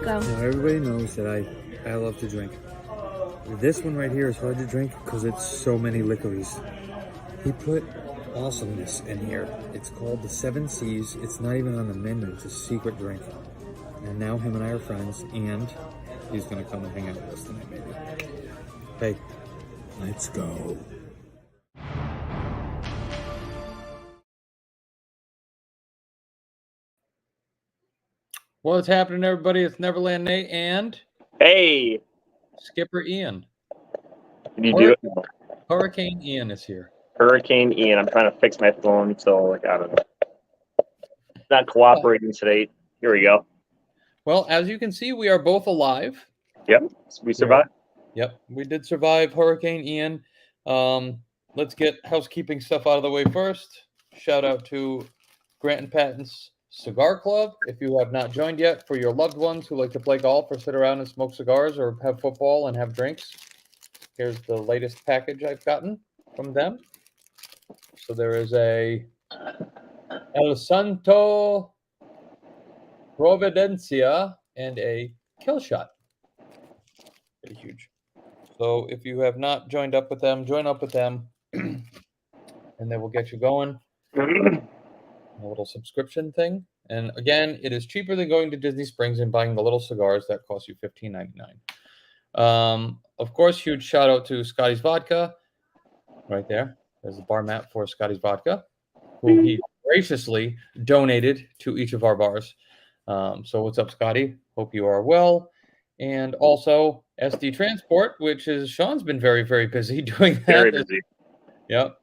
Go. Now everybody knows that I love to drink. This one right here is hard to drink because it's so many licorice. He put awesomeness in here. It's called the Seven Seas. It's not even on the menu. It's a secret drink. And now him and I are friends, and he's gonna come and hang out with us tonight, maybe. Hey, let's go. What's happening, everybody? It's Neverland Nate and Hey, Skipper Ian. did you do it? Hurricane Ian is here. Hurricane Ian. I'm trying to fix my phone, so like I don't know. It's not cooperating today. Here we go. Well, as you can see, we are both alive. Yep, we survived. Yep, we did survive Hurricane Ian. Let's get housekeeping stuff out of the way first. Shout out to Grant and Patton's Cigar Club. If you have not joined yet, for your loved ones who like to play golf or sit around and smoke cigars or have football and have drinks, here's the latest package I've gotten from them. So there is a El Santo Providencia and a Kill Shot. Pretty huge. So if you have not joined up with them, join up with them, and they will get you going. A little subscription thing. And again, it is cheaper than going to Disney Springs and buying the little cigars that cost you $15.99. Of course, huge shout out to Scotty's Vodka. Right there. There's the bar mat for Scotty's Vodka, who he graciously donated to each of our bars. So what's up, Scotty? Hope you are well. And also SD Transport, which is Sean's been very, very busy doing that. Very busy. Yep.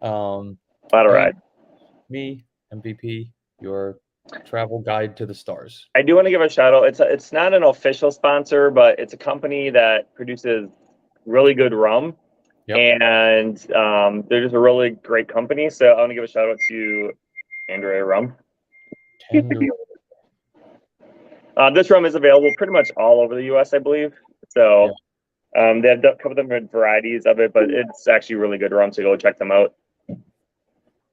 A lot of ride. Me, MVP, your travel guide to the stars. I do want to give a shout out. It's not an official sponsor, but it's a company that produces really good rum. Yep. And they're just a really great company. So I want to give a shout out to Andrea Rum. This rum is available pretty much all over the U.S., I believe. So they have a couple different varieties of it, but it's actually really good rum, so go check them out.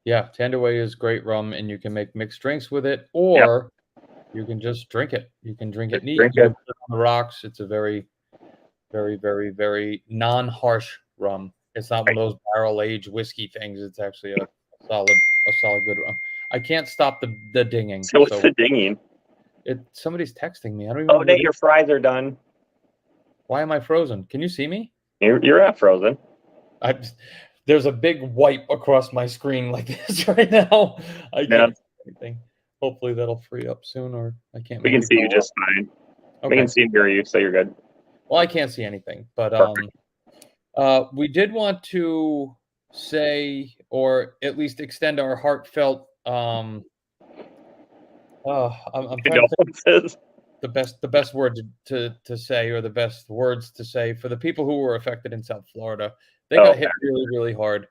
Yeah, Tanduay is great rum, and you can make mixed drinks with it, or you can just drink it. You can drink it neat. You can put it on the rocks. It's a very, very, very, very non-harsh rum. It's not one of those barrel-aged whiskey things. It's actually a solid good rum. I can't stop the dinging. So what's the dinging? Somebody's texting me. I don't even know. Oh, Nate, your fries are done. Why am I frozen? Can you see me? You're not frozen. There's a big wipe across my screen like this right now. I can't see anything. Hopefully that'll free up soon, or I can't. We can see you just fine. Okay. We can see and hear you, so you're good. Well, I can't see anything, but we did want to say, or at least extend our heartfelt I'm trying to think the best word to say, or the best words to say for the people who were affected in South Florida. They got hit really, really hard.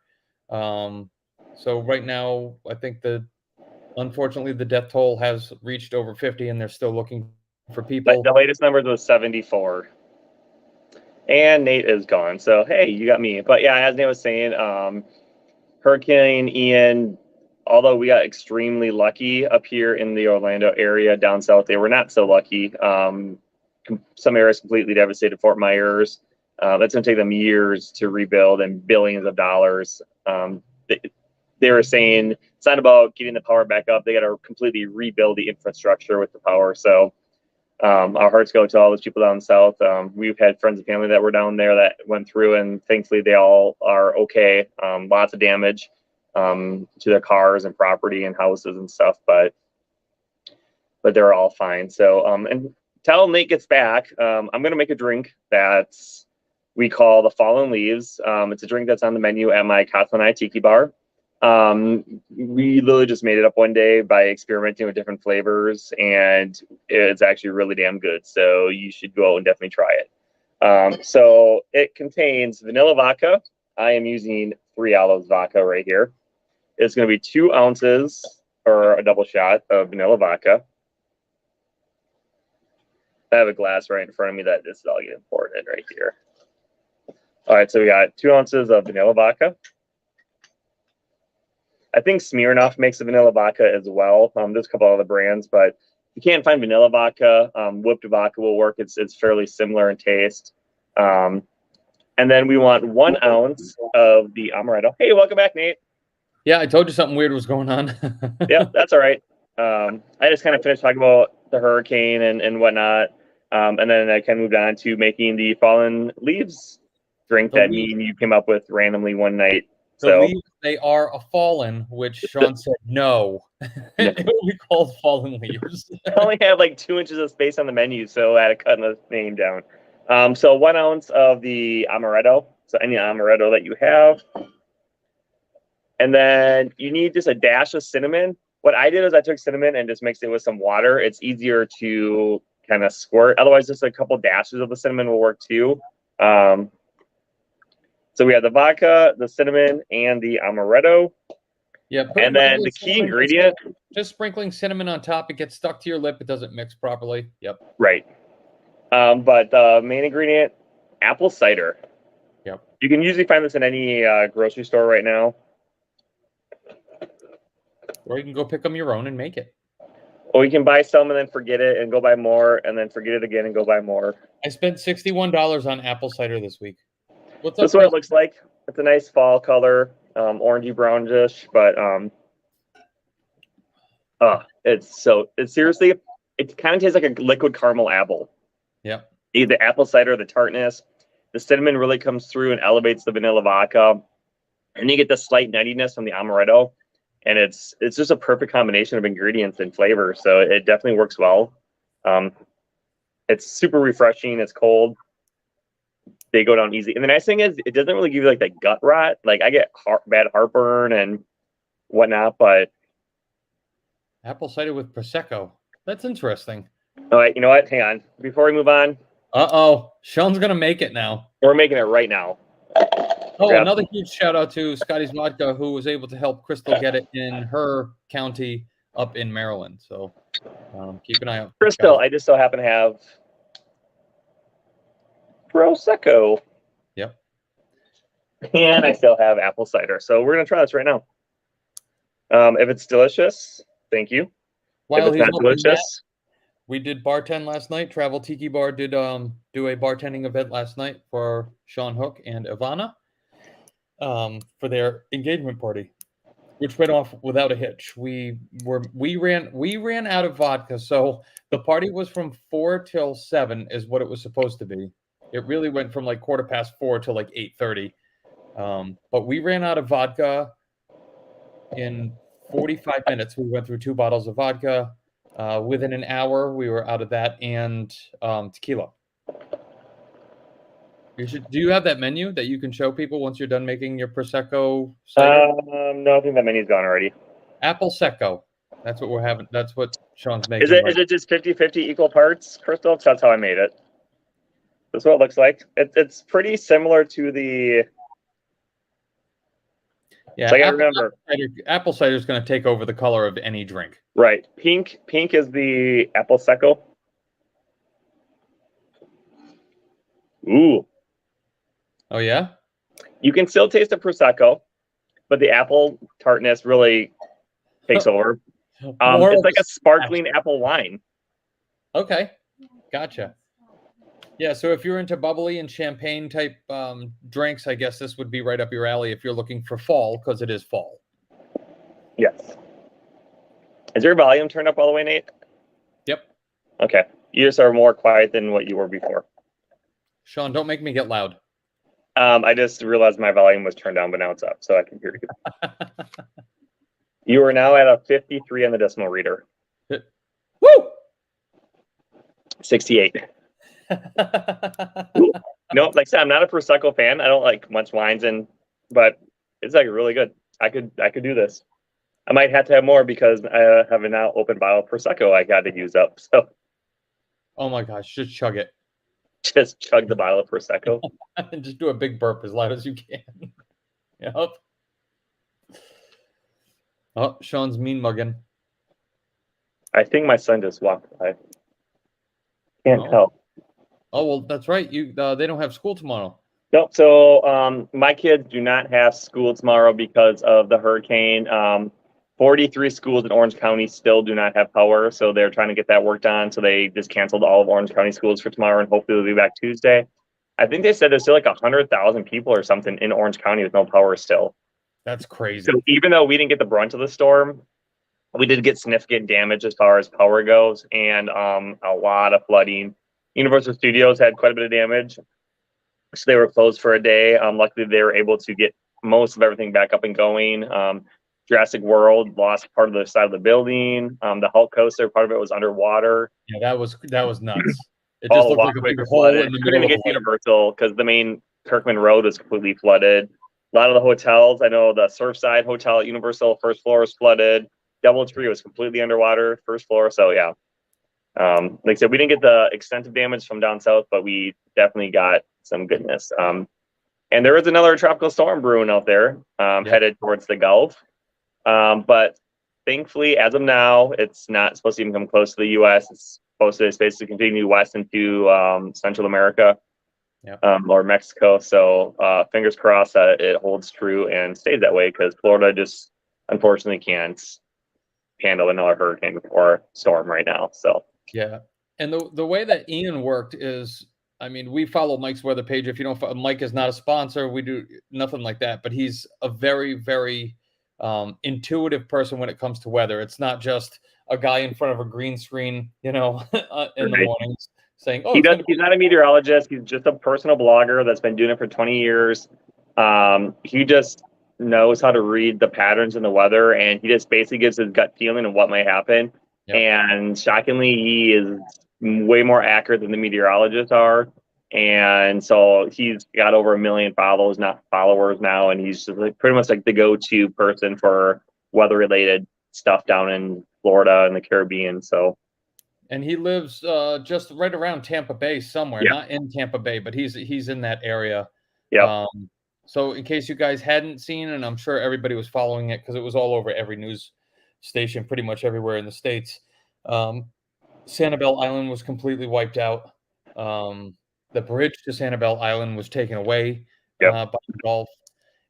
So right now, I think unfortunately the death toll has reached over 50, and they're still looking for people. But the latest number was 74. And Nate is gone. So, hey, you got me. But yeah, as Nate was saying, Hurricane Ian, although we got extremely lucky up here in the Orlando area, down south, they were not so lucky. Some areas completely devastated. Fort Myers. That's going to take them years to rebuild and billions of dollars. They were saying it's not about getting the power back up. They got to completely rebuild the infrastructure with the power. So our hearts go to all those people down south. We've had friends and family that were down there that went through, and thankfully they all are okay. Lots of damage to their cars and property and houses and stuff, but they're all fine. So and till Nate gets back, I'm going to make a drink that's we call the Fallen Leaves. It's a drink that's on the menu at my Katlanai Tiki Bar. We literally just made it up one day by experimenting with different flavors, and it's actually really damn good. So you should go and definitely try it. So it contains vanilla vodka. I am using 3 Olives vodka right here. It's going to be 2 ounces or a double shot of vanilla vodka. I have a glass right in front of me that this is all getting poured in right here. All right, so we got 2 ounces of vanilla vodka. I think Smirnoff makes a vanilla vodka as well. There's a couple other brands, but you can't find vanilla vodka. Whipped vodka will work. It's fairly similar in taste. And then we want 1 ounce of the amaretto. Hey, welcome back, Nate. Yeah, I told you something weird was going on. Yep, that's all right. I just kind of finished talking about the hurricane and whatnot. And then I kind of moved on to making the fallen leaves drink that me and you came up with randomly one night. So Leaves, they are a fallen, which Sean said no. It will be called fallen leaves. I only have like 2 inches of space on the menu, so I had to cut the name down. So 1 ounce of the amaretto. So any amaretto that you have. And then you need just a dash of cinnamon. What I did is I took cinnamon and just mixed it with some water. It's easier to kind of squirt. Otherwise, just a couple dashes of the cinnamon will work too. So we have the vodka, the cinnamon, and the amaretto. Yeah, and then the key ingredient. Just sprinkling cinnamon on top. It gets stuck to your lip. It doesn't mix properly. Yep. Right. But the main ingredient, apple cider. Yep. You can usually find this in any grocery store right now. Or you can go pick them your own and make it. Or you can buy some and then forget it and go buy more and then forget it again and go buy more. I spent $61 on apple cider this week. What's up? That's what it looks like. It's a nice fall color, orangey brownish, but it's seriously, it kind of tastes like a liquid caramel apple. Yep. The apple cider, the tartness, the cinnamon really comes through and elevates the vanilla vodka, and you get the slight nuttiness from the amaretto, and it's just a perfect combination of ingredients and flavor. So it definitely works well. It's super refreshing. It's cold. They go down easy. And the nice thing is it doesn't really give you like that gut rot. Like I get bad heartburn and whatnot, but apple cider with Prosecco. That's interesting. all right, you know what? Hang on. Before we move on, Sean's gonna make it now. we're making it right now. Oh, Yep. Another huge shout out to Scotty's Vodka, who was able to help Crystal get it in her county up in Maryland. So keep an eye out. Crystal, I just so happen to have Prosecco. Yep. And I still have apple cider. So we're going to try this right now. If it's delicious, thank you. While if it's he's not looking delicious, we did bartend last night. Travel Tiki Bar did do a bartending event last night for Sean Hook and Ivana for their engagement party, which went off without a hitch. We ran out of vodka, so the party was from 4 till 7 is what it was supposed to be. It really went from like 4:15 to like 8:30. But we ran out of vodka in 45 minutes. We went through 2 bottles of vodka. Within an hour, we were out of that and tequila. Do you have that menu that you can show people once you're done making your Prosecco cider? no, I think that menu's gone already. Apple Secco. That's what we're having. That's what Sean's making. Is it just 50-50 equal parts, Crystal? 'Cause that's how I made it. That's what it looks like. It's pretty similar to the. Yeah, so I gotta remember. Apple cider is going to take over the color of any drink. Right. Pink is the apple secco. Ooh. Oh, yeah? You can still taste the Prosecco, but the apple tartness really takes over. It's like a sparkling apple wine. Okay. Gotcha. Yeah, so if you're into bubbly and champagne type drinks, I guess this would be right up your alley if you're looking for fall, because it is fall. Yes. Is your volume turned up all the way, Nate? Yep. Okay. You just are more quiet than what you were before. Sean, don't make me get loud. I just realized my volume was turned down, but now it's up, so I can hear you. You are now at a 53 on the decimal reader. Woo! 68. No, like I said, I'm not a Prosecco fan. I don't like much wines, but it's like really good. I could do this. I might have to have more because I have a now open bottle of Prosecco I got to use up. So Oh my gosh, just chug it. just chug the bottle of Prosecco. And just do a big burp as loud as you can. Yep. Oh, Sean's mean mugging. I think my son just walked by. Can't tell. Oh well, that's right. They don't have school tomorrow. Nope. So my kids do not have school tomorrow because of the hurricane. 43 schools in Orange County still do not have power, so they're trying to get that worked on. So they just canceled all of Orange County schools for tomorrow, and hopefully they'll be back Tuesday. I think they said there's still like 100,000 people or something in Orange County with no power still. That's crazy. So even though we didn't get the brunt of the storm, we did get significant damage as far as power goes, and a lot of flooding. Universal Studios had quite a bit of damage, so they were closed for a day. Luckily, they were able to get most of everything back up and going. Jurassic World lost part of the side of the building. The Hulk coaster, part of it was underwater. Yeah, that was nuts. It All just the looked like a walkways big were hole flooded. in the Couldn't middle even of get a lake. Universal because the main Kirkman Road was completely flooded. A lot of the hotels, I know the Surfside Hotel at Universal, first floor was flooded. DoubleTree was completely underwater, first floor. So yeah, like I said, we didn't get the extensive damage from down south, but we definitely got some goodness. And there is another tropical storm brewing out there, headed towards the Gulf. But thankfully, as of now, it's not supposed to even come close to the U.S. It's supposed to basically continue west into Central America, or Mexico. So fingers crossed that it holds true and stays that way, because Florida just unfortunately can't handle another hurricane or storm right now. So yeah, and the way that Ian worked is, I mean, we follow Mike's weather page. If you don't, Mike is not a sponsor. We do nothing like that. But he's a very, very intuitive person when it comes to weather. It's not just a guy in front of a green screen, in the mornings saying, "Oh, he's not a meteorologist. He's just a personal blogger that's been doing it for 20 years. He just knows how to read the patterns in the weather, and he just basically gives his gut feeling of what might happen. Yep. And shockingly, he is way more accurate than the meteorologists are. And so he's got over 1 million followers now, and he's just pretty much like the go-to person for weather-related stuff down in Florida and the Caribbean. So, and he lives just right around Tampa Bay somewhere, not in Tampa Bay, but he's in that area. Yeah. So in case you guys hadn't seen, and I'm sure everybody was following it because it was all over every news station, pretty much everywhere in the States, Sanibel Island was completely wiped out. The bridge to Sanibel Island was taken away by the Gulf.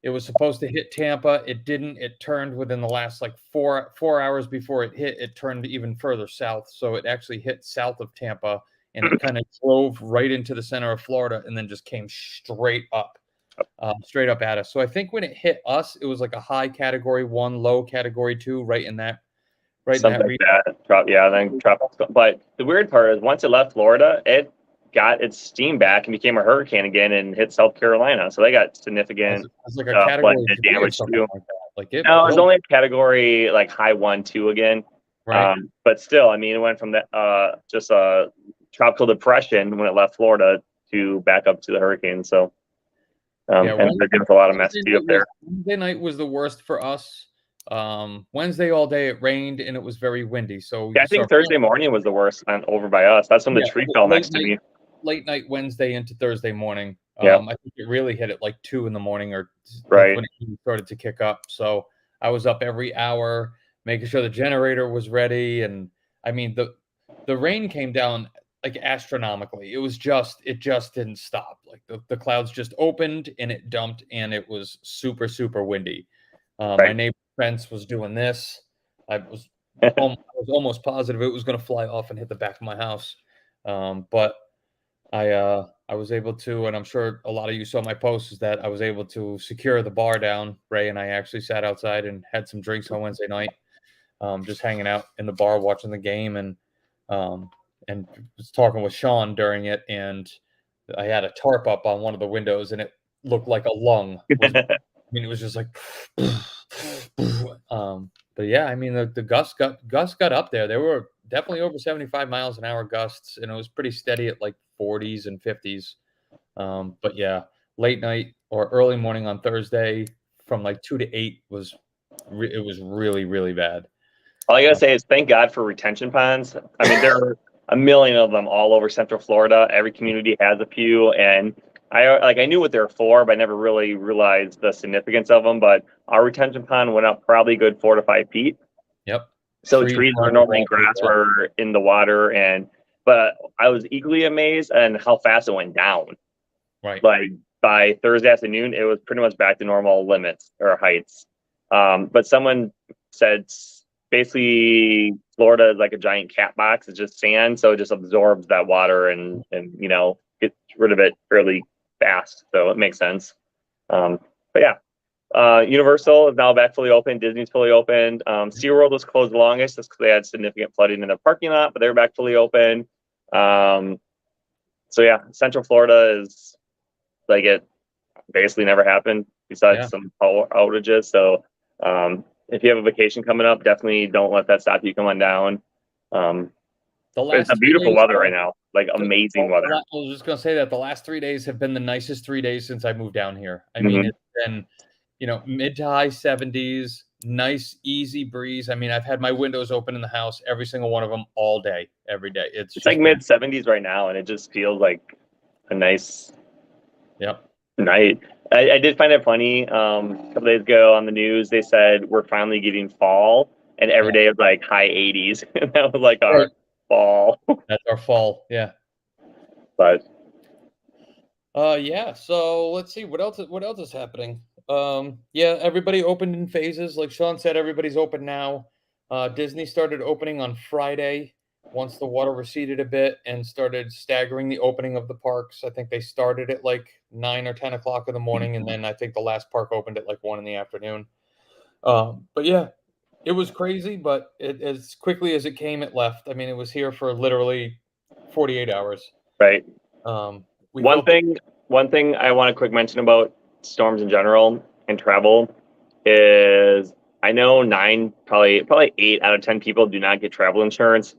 It was supposed to hit Tampa. It didn't. It turned within the last like four hours before it hit. It turned even further south. So it actually hit south of Tampa, and it kind of drove right into the center of Florida, and then just came straight up at us. So I think when it hit us, it was like a high category 1, low category 2, right in that something like that. Then tropical. But the weird part is once it left Florida, it got its steam back and became a hurricane again and hit South Carolina. So they got significant like a category damage too. Like it was only a category like high 1, 2 again. Right. But still, I mean, it went from that just a tropical depression when it left Florida to back up to the hurricane. So and they're giving us a lot of mess too up there. Wednesday night was the worst for us. Wednesday all day it rained and it was very windy. So I think Thursday morning was the worst over by us. That's when the tree fell next to me. Late night Wednesday into Thursday morning. I think it really hit at like 2 a.m. or right when it started to kick up. So I was up every hour making sure the generator was ready. And I mean the rain came down like astronomically. It just didn't stop. Like the clouds just opened and it dumped, and it was super, super windy. My neighbor fence was doing this. I was almost positive it was going to fly off and hit the back of my house. But I was able to, and I'm sure a lot of you saw my posts, is that I was able to secure the bar down. Ray and I actually sat outside and had some drinks on Wednesday night, just hanging out in the bar watching the game, and was talking with Sean during it. And I had a tarp up on one of the windows, and it looked like a lung. I mean, it was just like, but yeah, I mean, the gusts got up there. They were definitely over 75 miles an hour gusts, and it was pretty steady at like 40s and 50s. But yeah, late night or early morning on Thursday from like 2 to 8 was really, really bad. All I gotta say is thank God for retention ponds. I mean, there are a million of them all over Central Florida. Every community has a few, and I knew what they were for, but I never really realized the significance of them. But our retention pond went up probably good 4 to 5 feet. Yep. So trees were normally grass were in the water, but I was equally amazed at how fast it went down. Right. Like by Thursday afternoon, it was pretty much back to normal limits or heights. But someone said basically Florida is like a giant cat box. It's just sand, so it just absorbs that water and gets rid of it fairly fast. So it makes sense. But yeah, Universal is now back fully open. Disney's fully open. SeaWorld was closed the longest just because they had significant flooding in their parking lot, but they're back fully open. So yeah, Central Florida is like it basically never happened besides some power outages. So if you have a vacation coming up, definitely don't let that stop you coming down. It's a beautiful weather right now, like amazing weather. I was just gonna say that the last 3 days have been the nicest 3 days since I moved down here. I mean, it's been mid to high 70s, nice easy breeze. I mean, I've had my windows open in the house, every single one of them, all day, every day. It's like mid 70s right now, and it just feels like a nice night. I did find it funny. A couple days ago on the news, they said we're finally getting fall, and every day was like high 80s, and that was like our fall. That's our fall, yeah. But yeah. So let's see what else is happening. Yeah, everybody opened in phases. Like Sean said, everybody's open now. Disney started opening on Friday once the water receded a bit and started staggering the opening of the parks. I think they started at like 9 or 10 o'clock in the morning, and then I think the last park opened at like 1 in the afternoon. But yeah, it was crazy, but as quickly as it came, it left. I mean, it was here for literally 48 hours. Right. One thing I want to quick mention about storms in general and travel is I know probably 8 out of 10 people do not get travel insurance.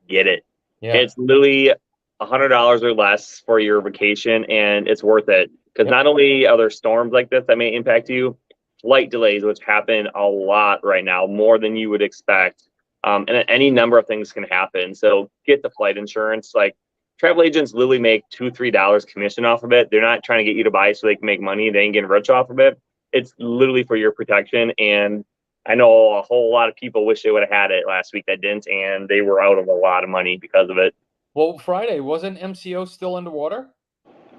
Get it. Yeah. It's literally $100 or less for your vacation, and it's worth it because not only are there storms like this that may impact you, flight delays, which happen a lot right now, more than you would expect, and any number of things can happen. So get the flight insurance. Like travel agents literally make $2-3 commission off of it. They're not trying to get you to buy so they can make money. They ain't getting rich off of it. It's literally for your protection. And I know a whole lot of people wish they would have had it last week that didn't, and they were out of a lot of money because of it. Well, Friday, wasn't MCO still underwater?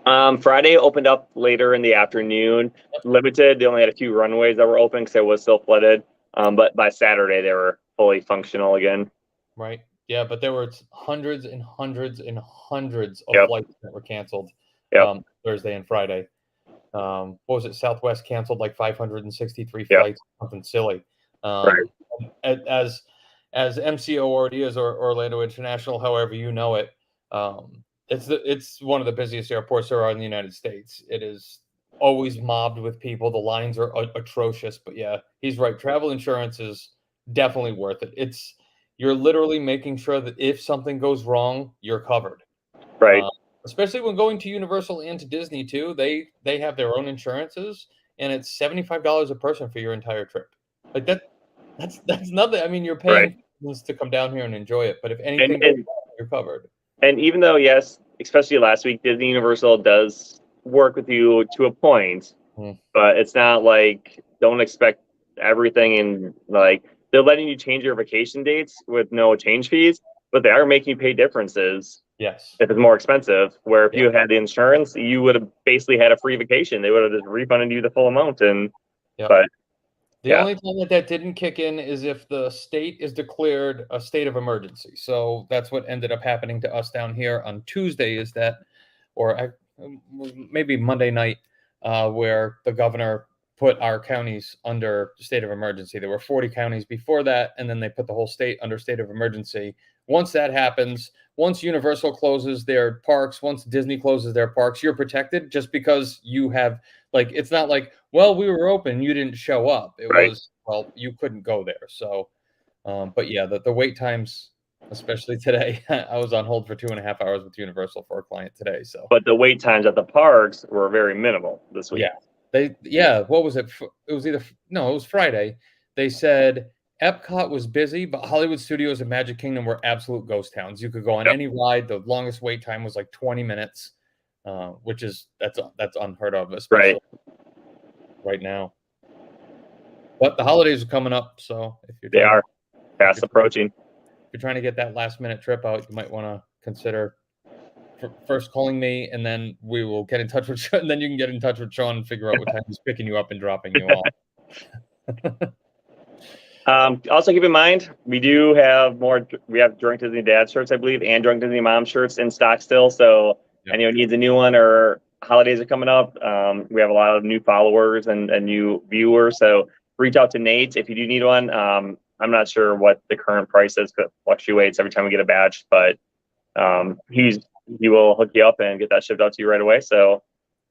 Friday opened up later in the afternoon. Limited. They only had a few runways that were open because it was still flooded. But by Saturday, they were fully functional again. Right. Yeah, but there were hundreds and hundreds and hundreds of flights that were canceled Thursday and Friday. What was it? Southwest canceled like 563 flights, something silly. Right. As MCO already is, or Orlando International, however you know it, it's one of the busiest airports there are in the United States. It is always mobbed with people. The lines are atrocious. But yeah, he's right. Travel insurance is definitely worth it. You're literally making sure that if something goes wrong, you're covered. Right. Especially when going to Universal and to Disney too. They have their own insurances, and it's $75 a person for your entire trip. Like that's nothing. I mean, you're paying to come down here and enjoy it, but if anything goes wrong, you're covered. And even though, yes, especially last week, Disney Universal does work with you to a point, but it's not like don't expect everything and like they're letting you change your vacation dates with no change fees, but they are making you pay differences. Yes. If it's more expensive, where if you had the insurance, you would have basically had a free vacation. They would have just refunded you the full amount. But the only time that didn't kick in is if the state is declared a state of emergency. So that's what ended up happening to us down here on Tuesday is that, or maybe Monday night, where the governor put our counties under state of emergency. There were 40 counties before that, and then they put the whole state under state of emergency. Once that happens, once Universal closes their parks, once Disney closes their parks, you're protected just because you have, like, it's not like, well, we were open, you didn't show up. It was, well, you couldn't go there. So, but yeah, the wait times, especially today, I was on hold for 2.5 hours with Universal for a client today. So, but the wait times at the parks were very minimal this week. What was it? It was Friday. They said Epcot was busy, but Hollywood Studios and Magic Kingdom were absolute ghost towns. You could go on any ride. The longest wait time was like 20 minutes, which is that's unheard of, especially right now. But the holidays are coming up, so if you're fast approaching. If you're trying to get that last minute trip out, you might want to consider first calling me, and then we will get in touch with Sean, and then you can get in touch with Sean and figure out what time he's picking you up and dropping you off. Also keep in mind, we do have more. We have Drunk Disney Dad shirts, I believe, and Drunk Disney Mom shirts in stock still. So Yep. anyone needs a new one or holidays are coming up, we have a lot of new followers and new viewers. So reach out to Nate if you do need one. I'm not sure what the current price is, because it fluctuates every time we get a batch, but he will hook you up and get that shipped out to you right away. So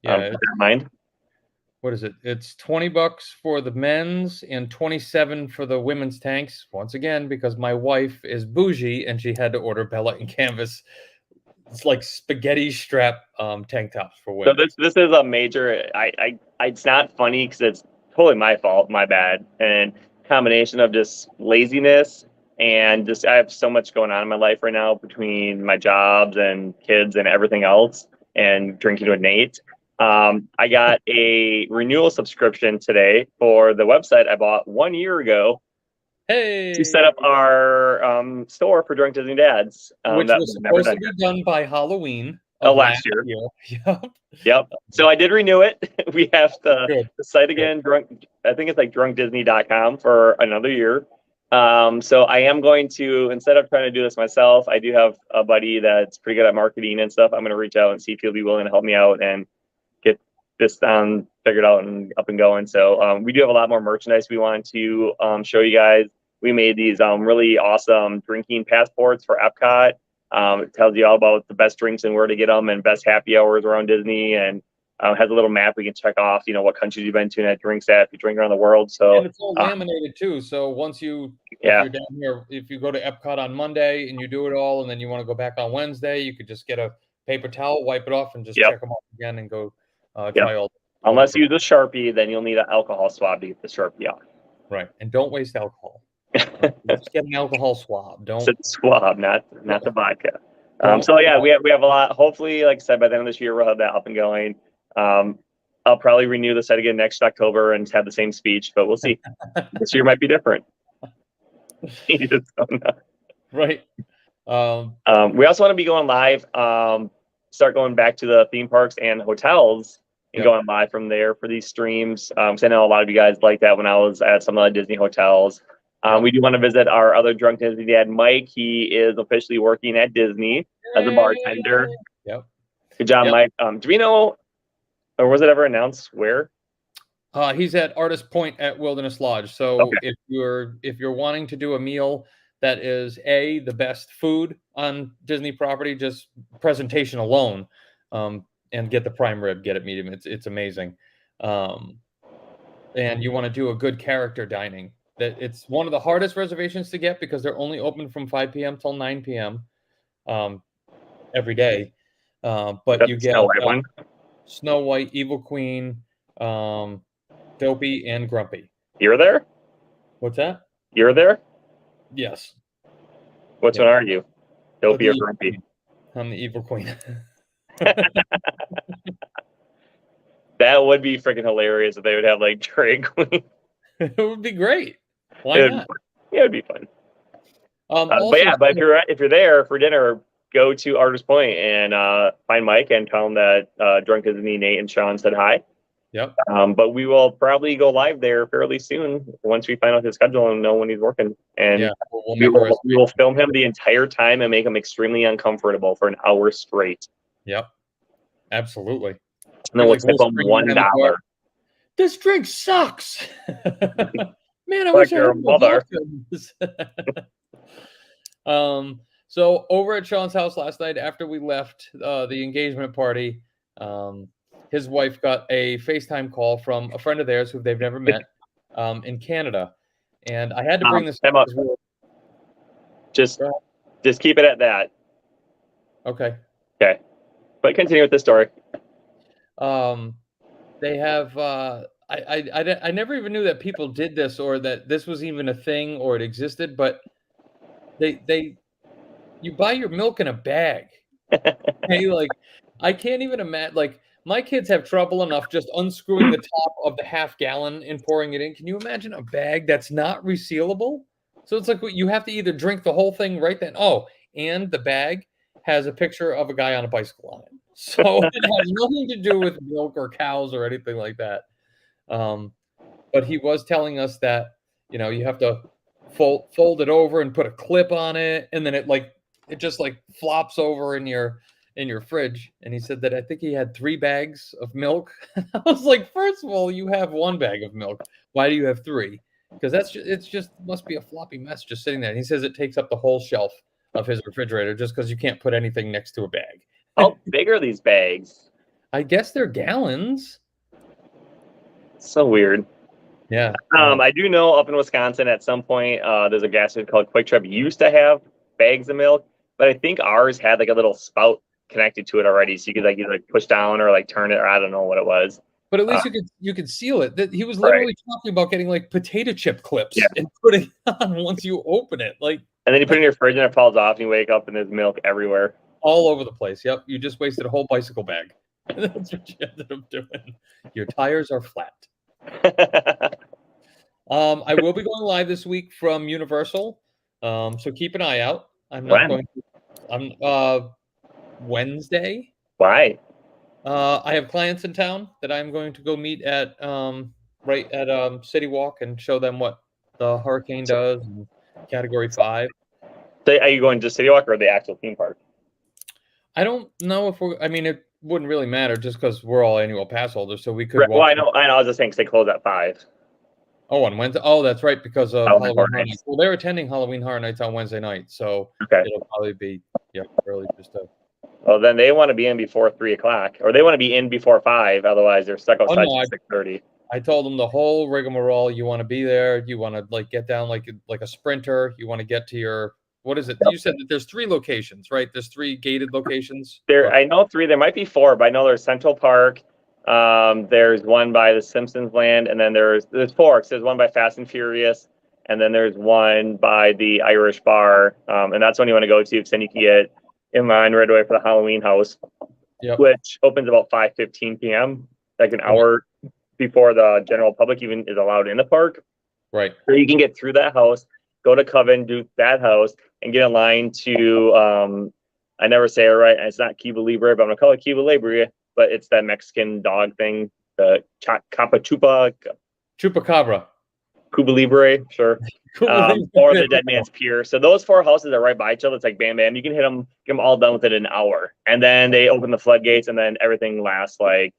Yeah, keep that in mind. what is it? It's $20 for the men's and 27 for the women's tanks. Once again, because my wife is bougie and she had to order Bella and Canvas. It's like spaghetti strap tank tops for So women. this is a major. It's not funny because it's totally my fault, my bad, and combination of just laziness and just I have so much going on in my life right now between my jobs and kids and everything else, and drinking with Nate. I got a renewal subscription today for the website I bought 1 year ago Hey, to set up our store for Drunk Disney Dads. which That was we've never supposed to done be done by Halloween yet. of Last year. Yep. Yep. So I did renew it. We have Good. the site again, I think it's like drunkdisney.com for another year. So I am going to, instead of trying to do this myself, I do have a buddy that's pretty good at marketing and stuff. I'm going to reach out and see if he'll be willing to help me out and get this figured out and up and going. So we do have a lot more merchandise we want to show you guys. We made these really awesome drinking passports for Epcot. It tells you all about the best drinks and where to get them, and best happy hours around Disney, and has a little map we can check off, what countries you've been to and that drinks at if you drink around the world. So And it's all laminated too. So once if you're down here, if you go to Epcot on Monday and you do it all, and then you want to go back on Wednesday, you could just get a paper towel, wipe it off, and just check them off again and go try all. Unless you use a Sharpie, then you'll need an alcohol swab to get the Sharpie off. Right, and don't waste alcohol. Just get an alcohol swab. Don't. It's a swab, not the vodka. So yeah, we have a lot. Hopefully, like I said, by the end of this year, we'll have that up and going. I'll probably renew the site again next October and have the same speech, but we'll see. This year might be different. Right. We also want to be going live. Start going back to the theme parks and hotels and going live from there for these streams. Because I know a lot of you guys like that when I was at some of the Disney hotels. We do want to visit our other Drunk Disney Dad, Mike. He is officially working at Disney as a bartender. Yep. Good job, Mike. Do we know, or was it ever announced where? He's at Artist Point at Wilderness Lodge. So if you're wanting to do a meal that is the best food on Disney property, just presentation alone, and get the prime rib, get it medium. It's amazing. And you want to do a good character dining. That it's one of the hardest reservations to get because they're only open from 5 p.m. till 9 p.m. Every day. But that's you get Snow White, Evil Queen, Dopey, and Grumpy. You're there? What's that? You're there? Yes. Which one are you? Dopey or Grumpy? I'm the Evil Queen. That would be freaking hilarious if they would have like drag queen. It would be great. Why not? Yeah, it would be fun. Also, but if you're there for dinner, go to Artist Point and find Mike and tell him that Drunk Disney, Nate, and Sean said hi. Yep. But we will probably go live there fairly soon once we find out his schedule and know when he's working. And we will film him the entire time and make him extremely uncomfortable for an hour straight. Yep. Absolutely. And then we'll tip him $1. This drink sucks. Man, I wish I had mother. So over at Sean's house last night, after we left the engagement party, his wife got a FaceTime call from a friend of theirs who they've never met in Canada, and I had to bring this up. Just keep it at that. Okay. Okay, but continue with the story. They have. I never even knew that people did this or that this was even a thing or it existed, but you buy your milk in a bag. Hey, like I can't even imagine. Like my kids have trouble enough just unscrewing the top of the half gallon and pouring it in. Can you imagine a bag that's not resealable? So it's like you have to either drink the whole thing right then. Oh, and the bag has a picture of a guy on a bicycle on it. So it has nothing to do with milk or cows or anything like that. But he was telling us that, you have to fold it over and put a clip on it, and then it just like flops over in your fridge. And he said that I think he had 3 bags of milk. I was like, first of all, you have 1 bag of milk. Why do you have 3? Because it's just must be a floppy mess just sitting there. And he says it takes up the whole shelf of his refrigerator just because you can't put anything next to a bag. How big are these bags? I guess they're gallons. So weird. Yeah. I do know up in Wisconsin at some point there's a gas station called Quick Trip used to have bags of milk, but I think ours had like a little spout connected to it already, so you could like either push down or like turn it, or I don't know what it was. But at least you could seal it. He was literally talking about getting like potato chip clips and putting it on once you open it, like. And then you put it in your fridge and it falls off, and you wake up and there's milk everywhere, all over the place. Yep, you just wasted a whole bicycle bag. That's what you ended up doing. Your tires are flat. I will be going live this week from Universal, so keep an eye out. I'm not going to. I'm Wednesday. Why? I have clients in town that I'm going to go meet at right at City Walk and show them what the Hurricane does, and Category 5. So are you going to City Walk or the actual theme park? I don't know if we're. I mean, it wouldn't really matter just because we're all annual pass holders, so we could. Right. Well, I know. I was just saying 'cause they close at 5. Oh, on Wednesday. Oh, that's right, because of Halloween Horror Halloween. Nights. Well, they're attending Halloween Horror Nights on Wednesday night, so Okay. it'll probably be early just to. Well, then they want to be in before 3 o'clock, or they want to be in before 5. Otherwise, they're stuck outside no, at 6:30. I told them the whole rigmarole. You want to be there. You want to like get down like a sprinter. You want to get to your. What is it? You said that there's 3 locations, right? There's 3 gated locations. I know 3. There might be 4, but I know there's Central Park. There's one by the Simpsons Land, and then there's 4. So there's one by Fast and Furious, and then there's one by the Irish Bar, and that's one you want to go to because then you can get in line right away for the Halloween house, which opens about 5:15 p.m., like an hour before the general public even is allowed in the park. Right. So you can get through that house, go to Coven, do that house, and get in line to I never say it right. It's not Cuba Libre, but I'm gonna call it Cuba Libre. But it's that Mexican dog thing, the Chupacabra. Cuba Libre, sure. Or the Dead Man's Pier. So those 4 houses are right by each other. It's like bam, bam. You can get them all done within an hour, and then they open the floodgates, and then everything lasts like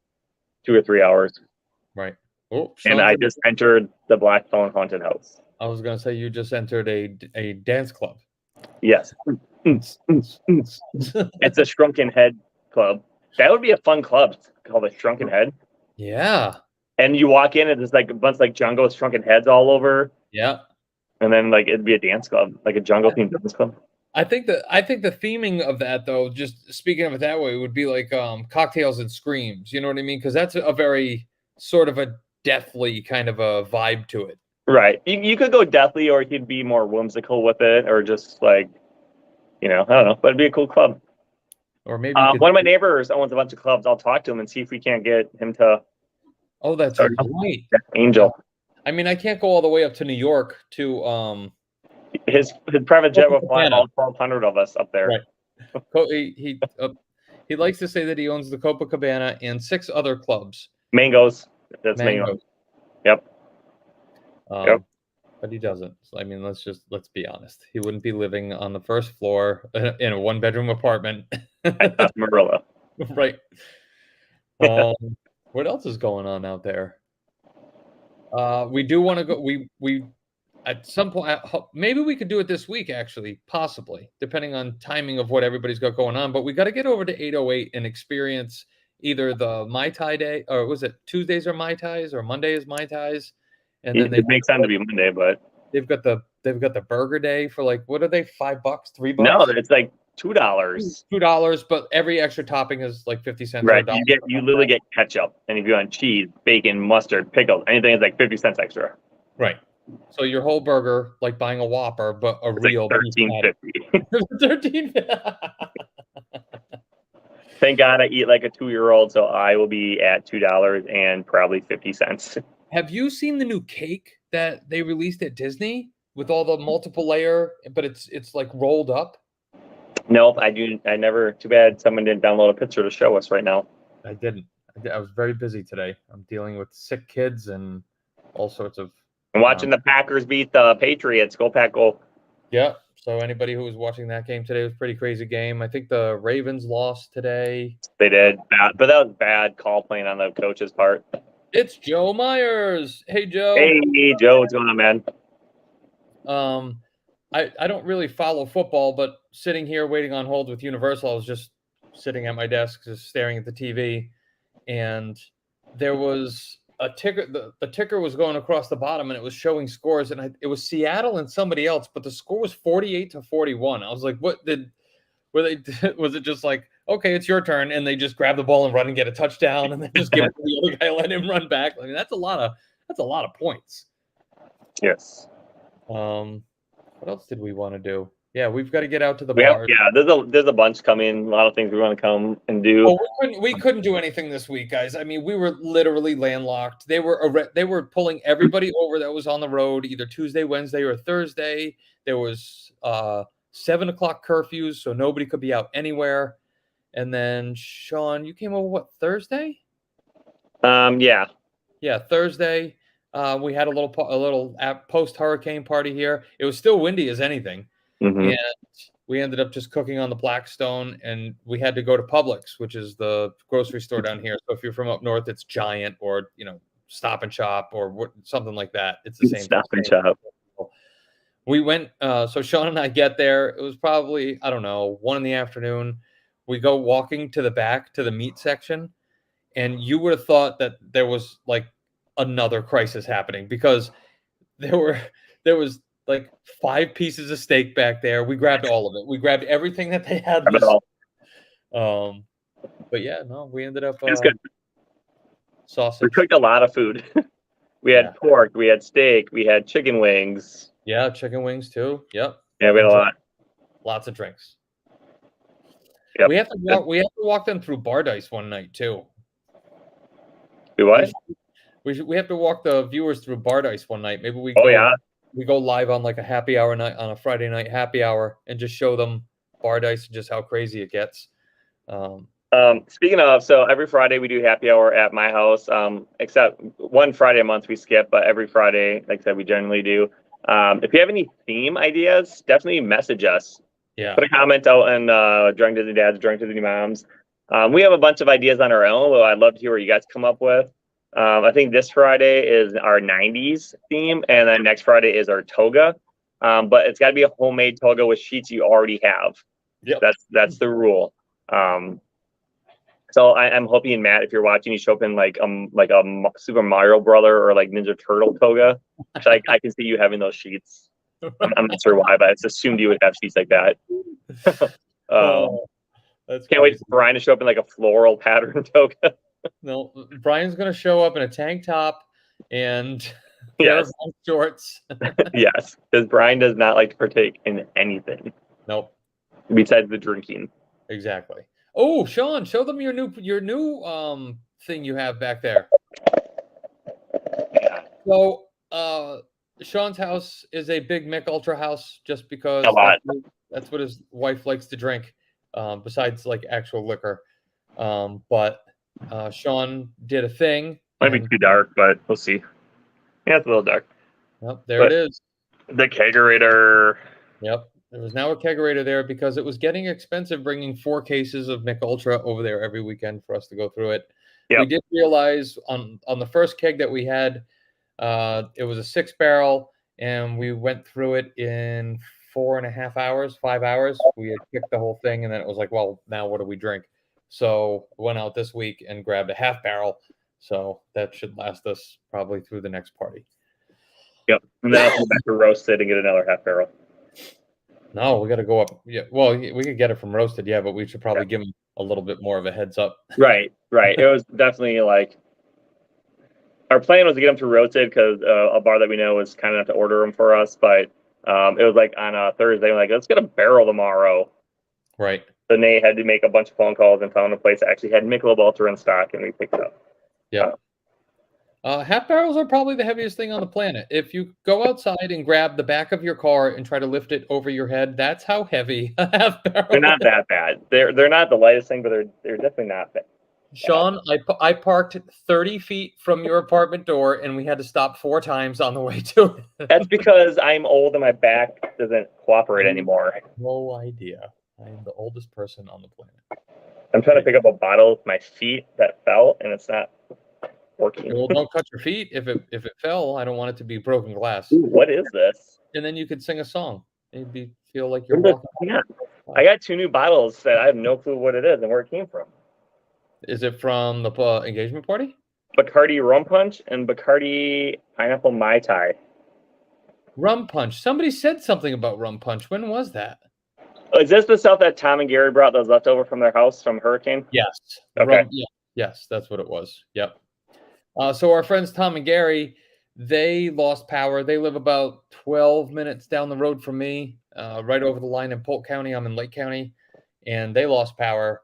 2 or 3 hours. Right. Oh, and I just entered the Black Phone Haunted House. I was gonna say you just entered a dance club. Yes. It's a Shrunken Head club. That would be a fun club called a Shrunken Head. Yeah. And you walk in and there's like a bunch of like jungle shrunken heads all over. Yeah. And then like it'd be a dance club, like a jungle themed dance club. I think the theming of that though, just speaking of it that way, would be like cocktails and screams. You know what I mean? Because that's a very sort of a deathly kind of a vibe to it. Right. You could go deathly, or you could be more whimsical with it, or just like, I don't know, but it'd be a cool club. Or maybe one of my neighbors owns a bunch of clubs. I'll talk to him and see if we can't get him to. Oh, that's right. Angel. I mean, I can't go all the way up to New York to his private jet will fly all 1,200 of us up there. Right. He likes to say that he owns the Copacabana and 6 other clubs. Mangoes. That's Mangoes. Yep. But he doesn't. I mean, let's be honest. He wouldn't be living on the first floor in a 1-bedroom apartment. That's Marilla. Right. What else is going on out there? We do want to go. We at some point, maybe we could do it this week, actually, possibly, depending on timing of what everybody's got going on. But we got to get over to 808 and experience either the Mai Tai Day, or was it Tuesdays are Mai Tais, or Monday is Mai Tais? And then it makes sense to be Monday, but they've got the burger day for like, what are they, $5, $3? No, it's like $2. $2, but every extra topping is like 50 cents. Right. You literally get ketchup, and if you want cheese, bacon, mustard, pickles, anything is like 50 cents extra. Right. So your whole burger, like buying a Whopper, but it's real like $13.50. $13. Thank God I eat like a 2-year-old, so I will be at $2 and probably 50 cents. Have you seen the new cake that they released at Disney with all the multiple layer, but it's like rolled up? Nope, I never. Too bad someone didn't download a picture to show us right now. I didn't. I was very busy today. I'm dealing with sick kids and all sorts of And watching the Packers beat the Patriots. Go Pack, go. Yeah. So anybody who was watching that game today, it was a pretty crazy game. I think the Ravens lost today. They did, but that was bad call playing on the coach's part. It's Joe Myers. Hey, Joe. Hey, Joe, what's going on, man? I don't really follow football, but sitting here waiting on hold with Universal, I was just sitting at my desk, just staring at the TV, and there was a ticker. The ticker was going across the bottom, and it was showing scores, and it was Seattle and somebody else, but the score was 48-41. I was like, "Was it just like, okay, it's your turn," and they just grab the ball and run and get a touchdown, and then just give it to the other guy, let him run back? I mean, that's a lot of points. Yes. What else did we want to do? Yeah, we've got to get out to the bars. There's a bunch coming. A lot of things we want to come and do. Well, we couldn't do anything this week, guys. I mean, we were literally landlocked. They were pulling everybody over that was on the road, either Tuesday, Wednesday, or Thursday. There was 7 o'clock curfews, so nobody could be out anywhere. And then Sean, you came over Thursday? Yeah. Yeah, Thursday. We had a little post-hurricane party here. It was still windy as anything. Mm-hmm. And we ended up just cooking on the Blackstone, and we had to go to Publix, which is the grocery store down here. So if you're from up north, it's Giant or, Stop and Shop or something like that. It's the same. Stop and Shop. We went, so Sean and I get there. It was probably, I don't know, 1 p.m. We go walking to the back to the meat section, and you would have thought that there was like another crisis happening, because there was like 5 pieces of steak back there. We grabbed all of it. We grabbed everything that they had. But yeah, no, we ended up it's good. Sausage. We cooked a lot of food. We had pork, we had steak, we had chicken wings. Yeah, chicken wings too. Yep. Yeah, we had a lot. Lots of drinks. Yep. We have to walk them through Bardice one night too. Do what? We have to walk the viewers through Bardice one night. Maybe we go live on like a happy hour night, on a Friday night happy hour, and just show them Bardice and just how crazy it gets. Speaking of, so every Friday we do happy hour at my house, except one Friday a month we skip, but every Friday, like I said, we generally do. If you have any theme ideas, definitely message us. Yeah. Put a comment out on Drunk Disney Dads, Drunk Disney Moms. We have a bunch of ideas on our own, but I'd love to hear what you guys come up with. I think this Friday is our 90s theme, and then next Friday is our toga. But it's got to be a homemade toga with sheets you already have. Yep. That's the rule. So I'm hoping, Matt, if you're watching, you show up in like a Super Mario Brother or like Ninja Turtle toga. I can see you having those sheets. I'm not sure why, but it's assumed you would have sheets like that. Can't wait for Brian to show up in like a floral pattern toga. No, Brian's going to show up in a tank top and shorts. Yes, because Brian does not like to partake in anything. Nope. Besides the drinking. Exactly. Oh, Sean, show them your new thing you have back there. Yeah. So, Sean's house is a Big Mick Ultra house, just because that's what his wife likes to drink, besides like actual liquor. But Sean did a thing. Might be too dark, but we'll see. Yeah, it's a little dark. Yep, it is. The kegerator. Yep. There was now a kegerator there because it was getting expensive bringing 4 cases of Mick Ultra over there every weekend for us to go through it. Yep. We did realize on the first keg that we had, it was a 6-barrel, and we went through it in 4.5 hours, 5 hours. We had kicked the whole thing, and then it was like, well, now what do we drink? So I went out this week and grabbed a 1/2 barrel. So that should last us probably through the next party. Yep. And then I'll go back to Roasted and get another 1/2 barrel. No, we got to go up. Yeah, well, we could get it from Roasted, yeah, but we should probably give them a little bit more of a heads up. Right. It was definitely like our plan was to get them to Roasted because a bar that we know was kind enough to order them for us. But it was like on a Thursday, we're like, let's get a barrel tomorrow. Right. So Nate had to make a bunch of phone calls and found a place that actually had Michelob Ultra in stock, and we picked it up. Yeah. 1/2 barrels are probably the heaviest thing on the planet. If you go outside and grab the back of your car and try to lift it over your head, that's how heavy a 1/2 barrel. They're not that bad. They're not the lightest thing, but they're definitely not bad. Sean, I parked 30 feet from your apartment door, and we had to stop 4 times on the way to it. That's because I'm old and my back doesn't cooperate anymore. No idea. I am the oldest person on the planet. I'm trying to pick up a bottle with my feet that fell, and it's not working. Well, don't cut your feet if it fell. I don't want it to be broken glass. Ooh, what is this? And then you could sing a song. It'd feel like you're walking. Yeah. I got 2 new bottles that I have no clue what it is and where it came from. Is it from the engagement party? Bacardi Rum Punch and Bacardi Pineapple Mai Tai. Rum Punch. Somebody said something about Rum Punch. When was that? Is this the stuff that Tom and Gary brought that was left over from their house from Hurricane? Yes. Okay. Yes, that's what it was. Yep. So our friends Tom and Gary, they lost power. They live about 12 minutes down the road from me, right over the line in Polk County. I'm in Lake County, and they lost power,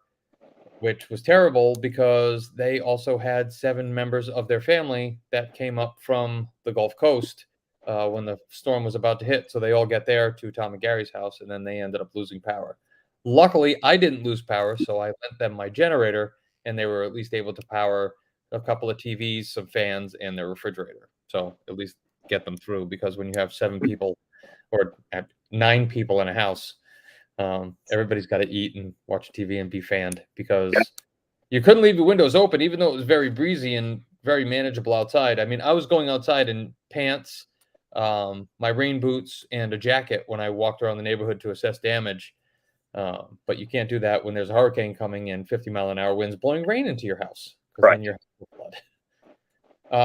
which was terrible because they also had 7 members of their family that came up from the Gulf Coast when the storm was about to hit. So they all get there to Tom and Gary's house, and then they ended up losing power. Luckily, I didn't lose power, so I lent them my generator, and they were at least able to power a couple of TVs, some fans, and their refrigerator. So at least get them through, because when you have 7 people or 9 people in a house, everybody's got to eat and watch TV and be fanned, because you couldn't leave the windows open, even though it was very breezy and very manageable outside. I mean, I was going outside in pants, my rain boots, and a jacket when I walked around the neighborhood to assess damage. But you can't do that when there's a hurricane coming and 50-mile-an-hour winds blowing rain into your house, because then your house will flood.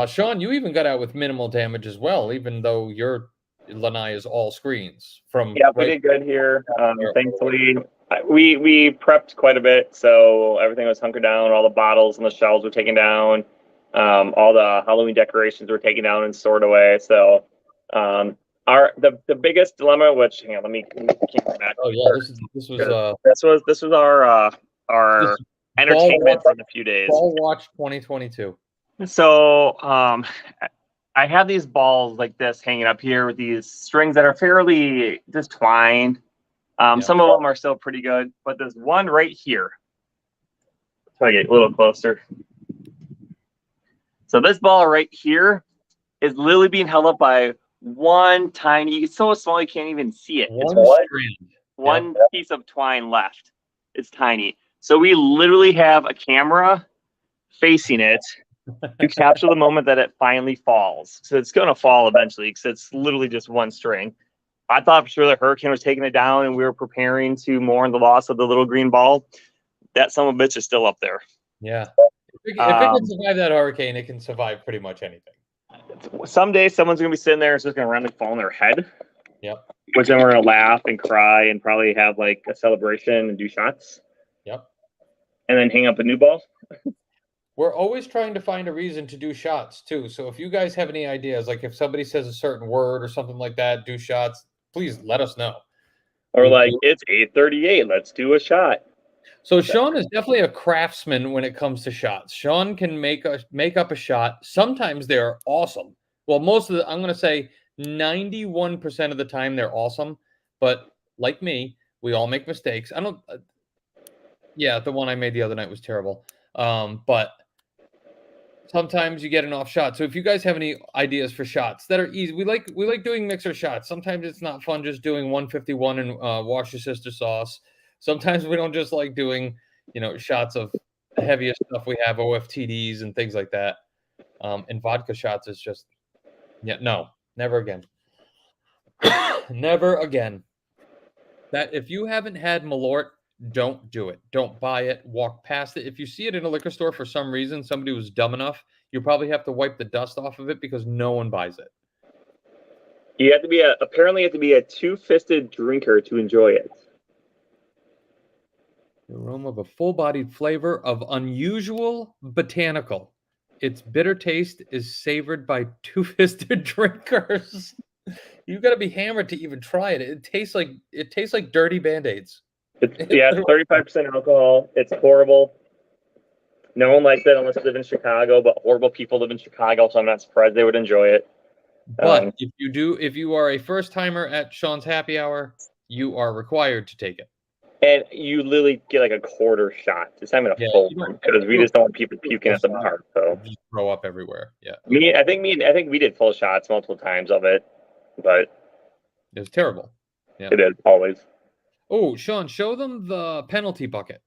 Sean, you even got out with minimal damage as well, even though your lanai is all screens. We did good here. Thankfully, we prepped quite a bit, so everything was hunkered down. All the bottles and the shelves were taken down. All the Halloween decorations were taken down and stored away. So the biggest dilemma, which hang on, let me keep back. Oh yeah, this was our entertainment for the few days. Ball Watch 2022. So I have these balls like this hanging up here with these strings that are fairly just twined. Some of them are still pretty good, but there's one right here. So I get a little closer. So this ball right here is literally being held up by one tiny, it's so small you can't even see it. One piece of twine left. It's tiny. So we literally have a camera facing it to capture the moment that it finally falls. So it's going to fall eventually because it's literally just one string. I thought for sure the hurricane was taking it down and we were preparing to mourn the loss of the little green ball. That son of a bitch is still up there. Yeah. If it can survive that hurricane, it can survive pretty much anything. Someday someone's going to be sitting there and it's just going to randomly fall on their head. Yep. Which then we're going to laugh and cry and probably have like a celebration and do shots. Yep. And then hang up a new ball. We're always trying to find a reason to do shots too. So if you guys have any ideas, like if somebody says a certain word or something like that, do shots, please let us know. Or like, it's 8:38, let's do a shot. So Sean is definitely a craftsman when it comes to shots. Sean can make up a shot. Sometimes they're awesome. Well, I'm going to say 91% of the time they're awesome. But like me, we all make mistakes. The one I made the other night was terrible. But sometimes you get an off shot. So if you guys have any ideas for shots that are easy, we like doing mixer shots. Sometimes it's not fun just doing 151 and wash your sister sauce. Sometimes we don't just like doing, shots of the heaviest stuff we have, OFTDs and things like that. And vodka shots is just, no, never again. Never again. That if you haven't had Malort, don't do it. Don't buy it. Walk past it. If you see it in a liquor store for some reason, somebody was dumb enough, you probably have to wipe the dust off of it because no one buys it. You have to be a two-fisted drinker to enjoy it. The aroma of a full-bodied flavor of unusual botanical. Its bitter taste is savored by two-fisted drinkers. You got to be hammered to even try it. It tastes like dirty Band-Aids. It's 35% alcohol. It's horrible. No one likes it unless they live in Chicago, but horrible people live in Chicago, so I'm not surprised they would enjoy it. But if you are a first timer at Sean's Happy Hour, you are required to take it. And you literally get like a quarter shot. It's not even a Yeah, full you don't- one because we just don't want people puking at the Full shot. bar. So Just throw up everywhere. Yeah, I think we did full shots multiple times of it, but it was terrible. Yeah. it is always. Oh, Sean, show them the penalty bucket.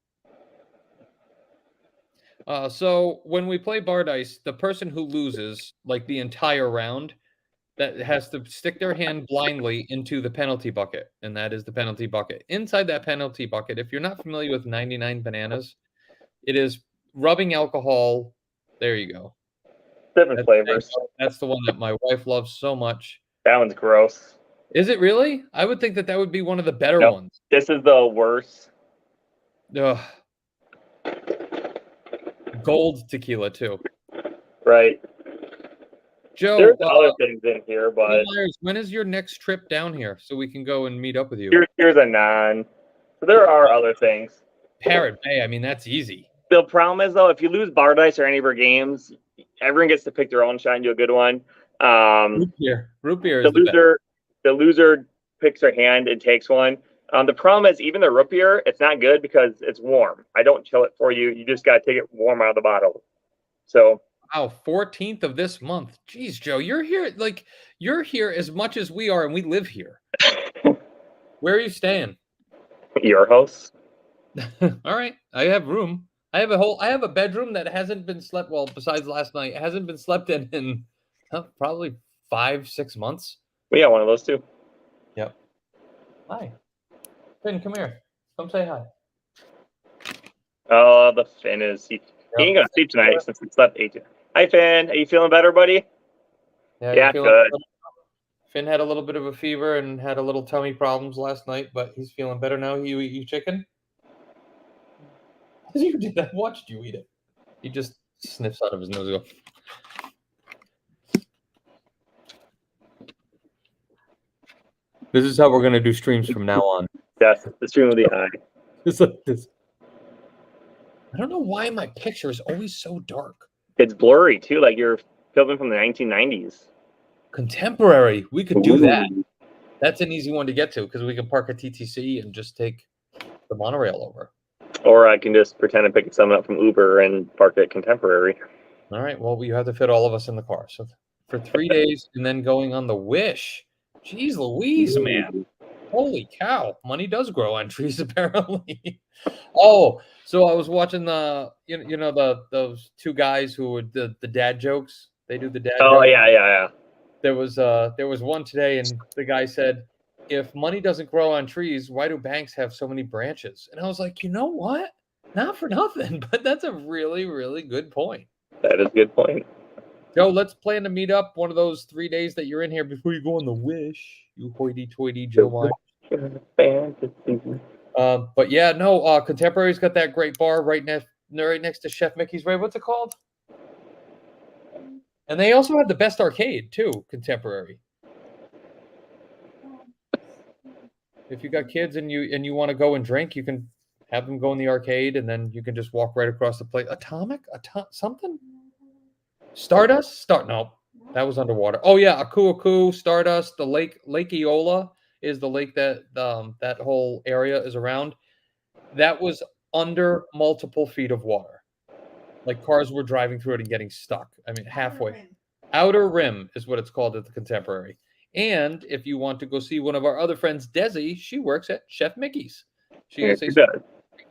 So when we play bar dice, the person who loses like the entire round that has to stick their hand blindly into the penalty bucket, and that is the penalty bucket. Inside that penalty bucket, if you're not familiar with 99 Bananas, it is rubbing alcohol. There you go. Different flavors. That's the one that my wife loves so much. That one's gross. Is it really? I would think that that would be one of the better Nope. ones. This is the worst. Ugh. Gold tequila too. Right. Joe, There's other things in here, but Myers, when is your next trip down here so we can go and meet up with you? here's a non. So there are other things. Parrot Bay. I mean, that's easy. The problem is though, if you lose bar dice or any of our games, everyone gets to pick their own shot and do a good one. Root beer is the best. The loser picks their hand and takes one. The problem is even the root beer, it's not good because it's warm. I don't chill it for you. You just gotta take it warm out of the bottle. So Wow, 14th of this month. Jeez, Joe, you're here as much as we are, and we live here. Where are you staying? your house. All right, I have room. I have a bedroom that hasn't been slept well. Besides last night, it hasn't been slept in probably 5-6 months. We got one of those too. Yep. Hi, Finn. Come here. Come say hi. Oh, the Finn is he ain't gonna sleep tonight since he slept 8. Hi Finn, are you feeling better, buddy? Yeah, Yeah, good. Finn had a little bit of a fever and had a little tummy problems last night, but he's feeling better now. You eat your chicken? You did. I watched you eat it. He just sniffs out of his nose. This is how we're gonna do streams from now on. Yes, the stream of the eye. It's like this. I don't know why my picture is always so dark. It's blurry too, like you're filming from the 1990s. Contemporary. We could do that. Ooh. That's an easy one to get to because we can park at TTC and just take the monorail over. Or I can just pretend to pick someone up from Uber and park at Contemporary. All right. Well, you have to fit all of us in the car. So for 3 days and then going on the Wish. Jeez Louise, man. Holy cow. Money does grow on trees, apparently. Oh, so I was watching those two guys who would the dad jokes. They do the dad Oh, jokes. yeah. There was one today, and the guy said, if money doesn't grow on trees, why do banks have so many branches? And I was like, you know what? Not for nothing, but that's a really, really good point. That is a good point. Joe, let's plan to meet up one of those 3 days that you're in here before you go on the Wish. You hoity-toity Joe Myers. Fantasy. But yeah, no, Contemporary's got that great bar right next to Chef Mickey's. Right, what's it called? And they also have the best arcade too, Contemporary. If you got kids and you want to go and drink, you can have them go in the arcade, and then you can just walk right across the place. Something? Stardust? No, that was underwater. Oh yeah, Aku Aku, Stardust, the Lake Eola is the lake that that whole area is around. That was under multiple feet of water. Like cars were driving through it and getting stuck. I mean, halfway. Outer Rim is what it's called at the Contemporary. And if you want to go see one of our other friends, Desi, she works at Chef Mickey's. She Yeah, has she does.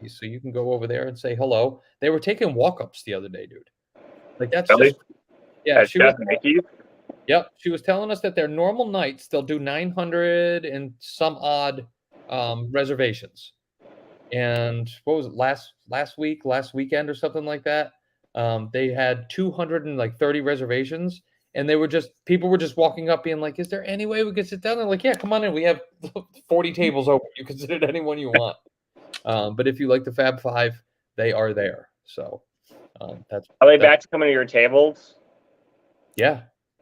so you can go over there and say hello. They were taking walk-ups the other day, dude. Like that's Really? just yeah. At She was, Chef Mickey's? yep, she was telling us that their normal nights they'll do 900 and some odd reservations. And what was it last weekend or something like that? They had 230 reservations, and people were just walking up being like, is there any way we could sit down? They're like, yeah, come on in. We have 40 tables open. You can sit at anyone you want. But if you like the Fab Five, they are there. So Are they back to coming to your tables yeah.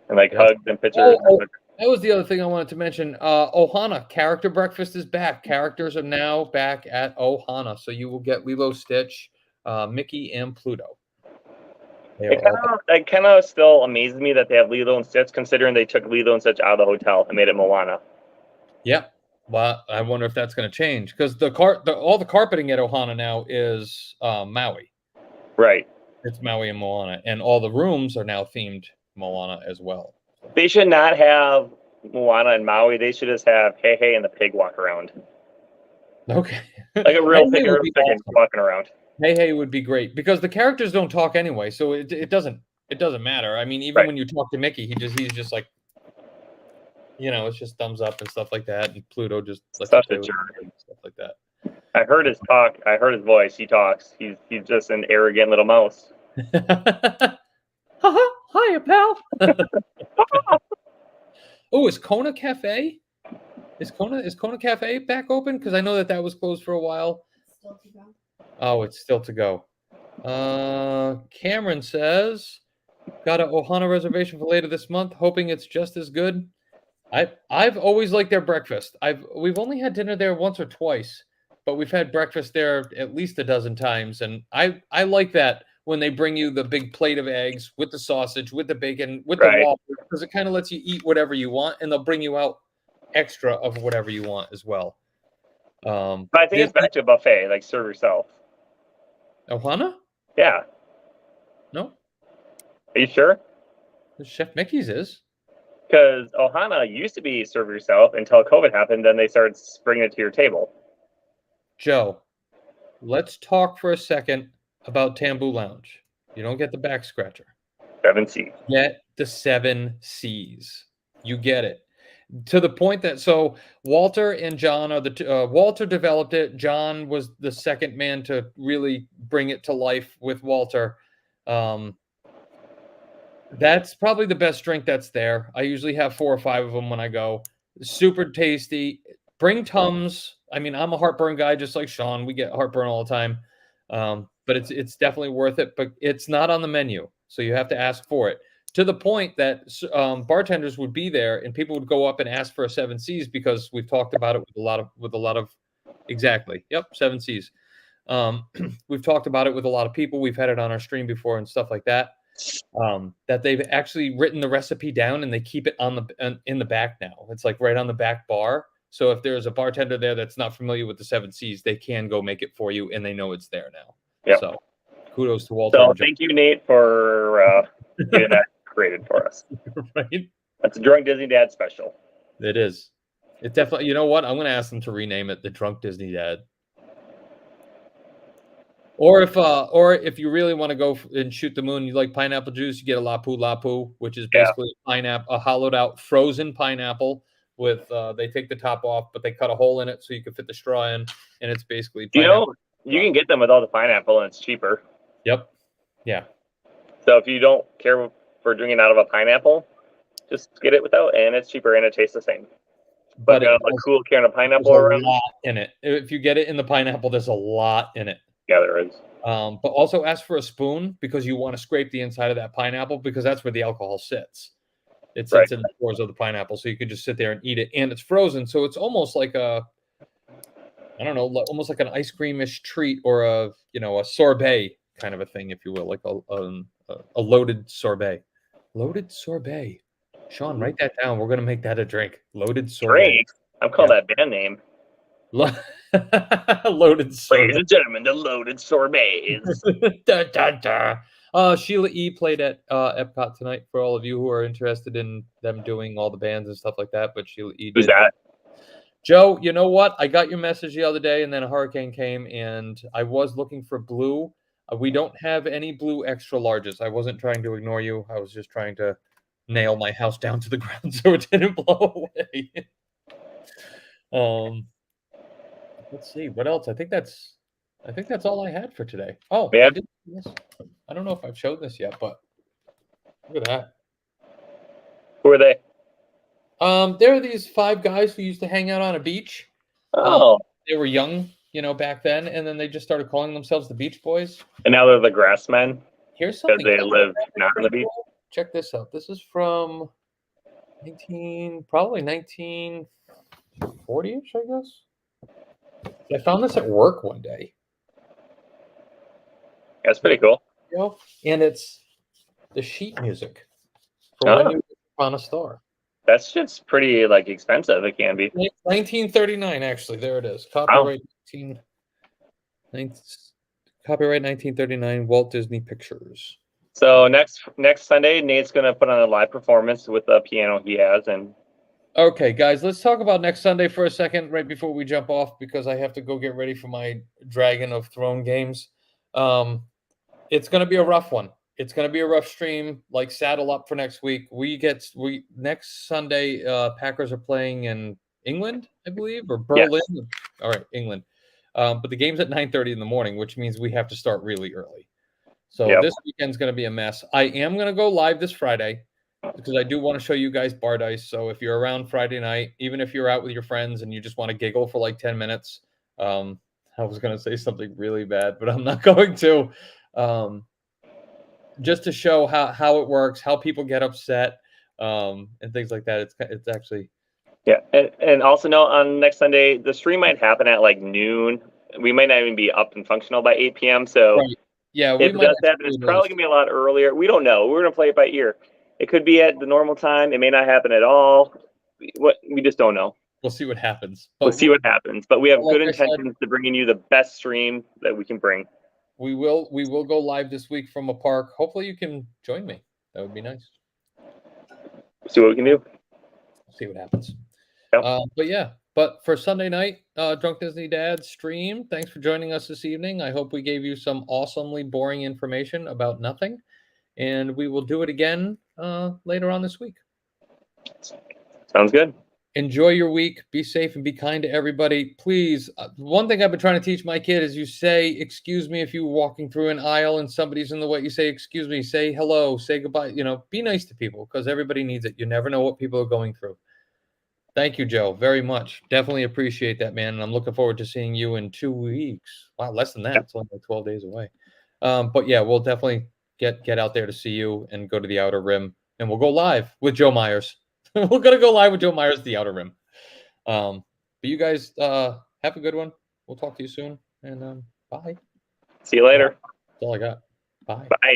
and like Yeah. hugs and pictures? Oh, that was the other thing I wanted to mention. Ohana Character Breakfast is back. Characters are now back at Ohana. So you will get Lilo, Stitch, Mickey, and Pluto. It kind of still amazes me that they have Lilo and Stitch, considering they took Lilo and Stitch out of the hotel and made it Moana. Yeah. Well, I wonder if that's going to change because all the carpeting at Ohana now is Maui. Right. It's Maui and Moana, and all the rooms are now themed Moana as well. They should not have Moana and Maui. They should just have Hey Hey and the pig walk around. Okay. Like a real Hey, pig Hey or would a be chicken awesome. walking around. Hey Hey would be great because the characters don't talk anyway, so it doesn't matter. I mean, even Right. when you talk to Mickey, he's just like, it's just thumbs up and stuff like that, and Pluto just lets you Such play a with jerk. him and stuff like that. I heard his talk. I heard his voice. He talks. He's just an arrogant little mouse. Hiya, pal. Oh, is Kona Cafe? Is Kona Cafe back open? Because I know that was closed for a while. Still to go. Oh, it's still to go. Cameron says, got an Ohana reservation for later this month, hoping it's just as good. I've always liked their breakfast. We've only had dinner there once or twice, but we've had breakfast there at least a dozen times, and I like that when they bring you the big plate of eggs with the sausage, with the bacon, with the Right. waffle, because it kind of lets you eat whatever you want, and they'll bring you out extra of whatever you want as well. But I think it's back to a buffet, like serve yourself. Ohana? Yeah. No, Are you sure? Chef Mickey's is. Because Ohana used to be serve yourself until COVID happened. Then they started bringing it to your table. Joe, let's talk for a second about Tambu Lounge. You don't get the back scratcher. 7C. Get the 7 C's. You get it. To the point that Walter and John are Walter developed it. John was the second man to really bring it to life with Walter. That's probably the best drink that's there. I usually have 4 or 5 of them when I go. Super tasty. Bring Tums. I mean, I'm a heartburn guy, just like Sean. We get heartburn all the time, but it's definitely worth it. But it's not on the menu, so you have to ask for it. To the point that bartenders would be there and people would go up and ask for a 7 C's because we've talked about it with a lot of exactly. Yep, 7 C's. We've talked about it with a lot of people. We've had it on our stream before and stuff like that. That they've actually written the recipe down and they keep it in the back now. It's like right on the back bar. So if there's a bartender there that's not familiar with the 7 C's, they can go make it for you and they know it's there now. Yep. So kudos to Walter. So thank you, Nate, for getting that created for us. Right? That's a Drunk Disney Dad special. It is. It definitely. You know what? I'm going to ask them to rename it the Drunk Disney Dad. Or if you really want to go and shoot the moon, you like pineapple juice, you get a Lapu Lapu, which is basically a hollowed out frozen pineapple with they take the top off, but they cut a hole in it so you can fit the straw in, and it's basically pineapple. You can get them with all the pineapple and it's cheaper. Yep. Yeah. So if you don't care for drinking out of a pineapple, just get it without, and it's cheaper and it tastes the same. But a cool can of pineapple around. There's a lot in it. If you get it in the pineapple, there's a lot in it. Yeah, there is. But also ask for a spoon because you want to scrape the inside of that pineapple because that's where the alcohol sits. It sits in the pores of the pineapple, so you could just sit there and eat it, and it's frozen, so it's almost like almost like an ice creamish treat or a sorbet kind of a thing, if you will, like a loaded sorbet. Loaded sorbet. Sean, write that down. We're gonna make that a drink. Loaded sorbet. Drink. I'm calling that band name. Loaded sorbet. Ladies and gentlemen, the loaded sorbets. Da, da, da. Sheila E. played at Epcot tonight for all of you who are interested in them doing all the bands and stuff like that. But Sheila E. Who's that? Joe, you know what? I got your message the other day, and then a hurricane came, and I was looking for blue. We don't have any blue extra larges. I wasn't trying to ignore you. I was just trying to nail my house down to the ground so it didn't blow away. Let's see what else. I think that's all I had for today. Oh, yeah. I don't know if I've showed this yet, but look at that. Who are they? There are these 5 guys who used to hang out on a beach. Oh, they were young, back then, and then they just started calling themselves the Beach Boys. And now they're the Grass Men. Here's something. Because they live not on the beach. Check this out. This is from 1940-ish, I guess. I found this at work one day. That's pretty cool. And it's the sheet music for When You Were on a Star. That shit's pretty like expensive. It can be. 1939, actually. There it is. Wow. Copyright 1939, Walt Disney Pictures. So next Sunday, Nate's gonna put on a live performance with the piano he has, and Okay, guys, let's talk about next Sunday for a second, right before we jump off, because I have to go get ready for my Dragon of Throne games. It's going to be a rough one. It's going to be a rough stream. Like, saddle up for next week. Next Sunday, Packers are playing in England, I believe, or Berlin. Yes. All right, England. But the game's at 9:30 in the morning, which means we have to start really early. So Yep. this weekend's going to be a mess. I am going to go live this Friday, because I do want to show you guys bar dice. So if you're around Friday night, even if you're out with your friends and you just want to giggle for like 10 minutes, I was going to say something really bad, but I'm not going to. Just to show how it works, how people get upset, and things like that. It's actually, Yeah, and also note on next Sunday, the stream might happen at like noon. We might not even be up and functional by 8 p.m. So right. Yeah, if it does happen, it's probably gonna be a lot earlier. We don't know. We're gonna play it by ear. It could be at the normal time. It may not happen at all. We just don't know. We'll see what happens. We'll see what happens. But we have like good I said, intentions to bringing you the best stream that we can bring. we will go live this week from a park. Hopefully you can join me. That would be nice. See what we can do. See what happens. Yep. But for Sunday night, Drunk Disney Dad stream, thanks for joining us this evening. I hope we gave you some awesomely boring information about nothing, and we will do it again later on this week. Sounds good. Enjoy your week. Be safe and be kind to everybody. Please, one thing I've been trying to teach my kid is you say, excuse me, if you're walking through an aisle and somebody's in the way, you say, excuse me, say hello, say goodbye. Be nice to people, because everybody needs it. You never know what people are going through. Thank you, Joe, very much. Definitely appreciate that, man. And I'm looking forward to seeing you in 2 weeks. Wow, less than that. It's only like 12 days away. But yeah, we'll definitely get out there to see you and go to the Outer Rim. And we'll go live with Joe Myers. We're going to go live with Joe Myers at the Outer Rim. But you guys have a good one. We'll talk to you soon. And bye. See you later. That's all I got. Bye. Bye.